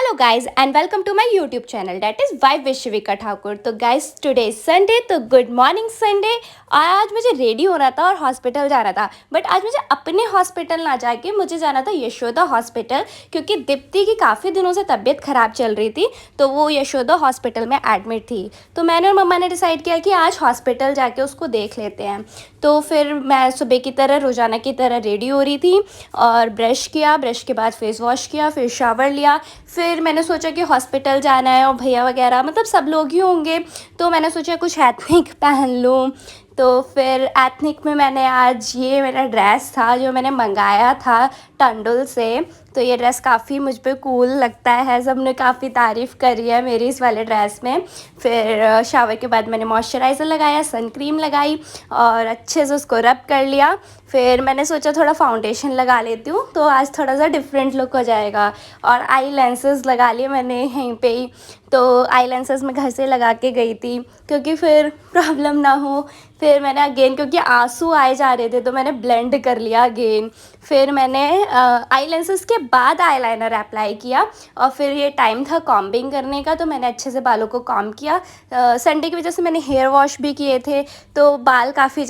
Hello guys and welcome to my YouTube channel that is wife with Shivika Thakur. तो guys today is Sunday, तो good morning Sunday. आज मुझे ready होना था और हॉस्पिटल जाना था, बट आज मुझे अपने हॉस्पिटल ना जाके मुझे जाना था यशोदा हॉस्पिटल, क्योंकि दीप्ति की काफ़ी दिनों से तबीयत ख़राब चल रही थी, तो वो यशोदा हॉस्पिटल में एडमिट थी। तो मैंने और मम्मा ने डिसाइड किया कि आज हॉस्पिटल जाके उसको देख लेते हैं। तो फिर मैं सुबह की तरह रोज़ाना की तरह रेडी हो रही थी और ब्रश किया, ब्रश के बाद फेस वॉश किया, फिर शावर लिया। फिर मैंने सोचा कि हॉस्पिटल जाना है और भैया वगैरह मतलब सब लोग ही होंगे, तो मैंने सोचा कुछ एथनिक पहन लूँ। तो फिर एथनिक में मैंने आज ये मेरा ड्रेस था जो मैंने मंगाया था टंडुल से। तो ये ड्रेस काफ़ी मुझ पे कूल लगता है, सबने काफ़ी तारीफ़ करी है मेरी इस वाले ड्रेस में। फिर शावर के बाद मैंने मॉइस्चराइज़र लगाया, सन क्रीम लगाई और अच्छे से उसको रब कर लिया। फिर मैंने सोचा थोड़ा फाउंडेशन लगा लेती हूँ, तो आज थोड़ा सा डिफरेंट लुक हो जाएगा। और आई लेंसेज लगा लिए मैंने यहीं पे ही। तो आई लेंसेज मैं घर से लगा के गई थी क्योंकि फिर प्रॉब्लम ना हो। फिर मैंने अगेन, क्योंकि आंसू आए जा रहे थे, तो मैंने ब्लेंड कर लिया अगेन। फिर मैंने आई लेंसेज के बाद आईलाइनर अप्लाई किया और फिर ये टाइम था कॉम्बिंग करने का, तो मैंने अच्छे से बालों को कॉम्ब किया। संडे की वजह से मैंने हेयर वॉश भी किए थे, तो बाल काफ़ी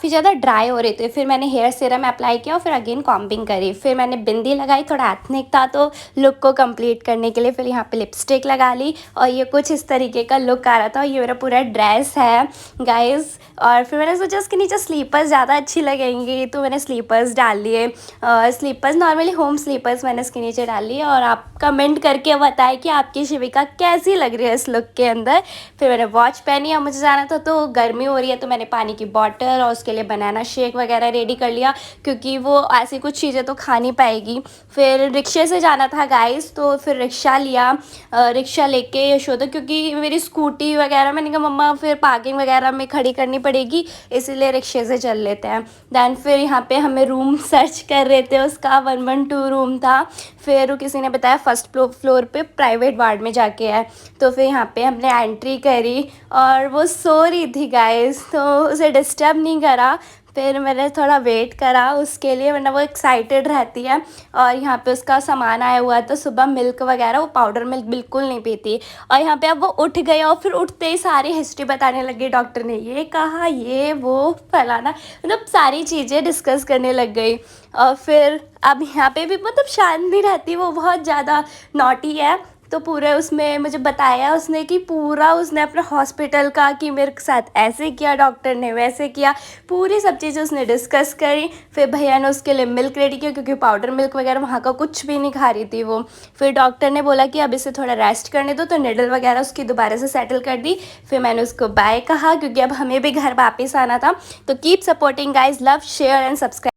ज़्यादा ड्राई हो रहे थे। फिर मैंने हेयर सीरम अप्लाई किया और फिर अगेन कॉम्बिंग करी। फिर मैंने बिंदी लगाई, थोड़ा एथनिक था तो लुक को कंप्लीट करने के लिए। फिर यहाँ पे लिपस्टिक लगा ली और ये कुछ इस तरीके का लुक आ रहा था। ये मेरा पूरा ड्रेस है गाइस। और फिर मैंने सोचा उसके नीचे स्लीपर्स ज़्यादा अच्छी लगेंगी, तो मैंने स्लीपर्स डाल लिए। स्लीपर्स नॉर्मली होम स्लीपर्स मैंने इसके नीचे डाल लिए। और आप कमेंट करके बताएं कि आपकी शिविका कैसी लग रही है इस लुक के अंदर। फिर मैंने वॉच पहनी और मुझे जाना था, तो गर्मी हो रही है तो मैंने पानी की बॉटल और उसके लिए बनाना शेक वगैरह रेडी कर लिया, क्योंकि वो ऐसी कुछ चीज़ें तो खा नहीं पाएगी। फिर रिक्शे से जाना था गाइस, तो फिर रिक्शा लिया। रिक्शा लेके यशोदा, क्योंकि मेरी स्कूटी वगैरह मैंने कहा मम्मा फिर पार्किंग वगैरह में खड़ी करनी पड़ेगी, इसीलिए रिक्शे से चल लेते हैं। दैन फिर यहाँ पे हमें रूम सर्च कर रहे थे, उसका 112 रूम था। फिर किसी ने बताया फर्स्ट फ्लोर पे प्राइवेट वार्ड में जाके है। तो फिर यहाँ पे हमने एंट्री करी और वो सो रही थी गाइस, तो उसे डिस्टर्ब नहीं करा। फिर मैंने थोड़ा वेट करा उसके लिए, वरना वो एक्साइटेड रहती है। और यहाँ पे उसका सामान आया हुआ था, सुबह मिल्क वगैरह, वो पाउडर मिल्क बिल्कुल नहीं पीती। और यहाँ पे अब वो उठ गई और फिर उठते ही सारी हिस्ट्री बताने लगी। डॉक्टर ने ये कहा, ये वो फलाना, मतलब सारी चीज़ें डिस्कस करने लग गई। और फिर अब यहाँ पे भी मतलब शांत नहीं रहती, वो बहुत ज़्यादा नॉटी है। तो पूरे उसमें मुझे बताया उसने कि पूरा उसने अपने हॉस्पिटल का, कि मेरे साथ ऐसे किया डॉक्टर ने, वैसे किया, पूरी सब चीज़ें उसने डिस्कस करी। फिर भैया ने उसके लिए मिल्क रेडी किया, क्योंकि पाउडर मिल्क वगैरह वहाँ का कुछ भी नहीं खा रही थी वो। फिर डॉक्टर ने बोला कि अब इसे थोड़ा रेस्ट करने दो, तो निडल वगैरह उसकी दोबारा से सेटल कर दी। फिर मैंने उसको बाय कहा, क्योंकि अब हमें भी घर वापस आना था। तो keep supporting guys, love share and subscribe.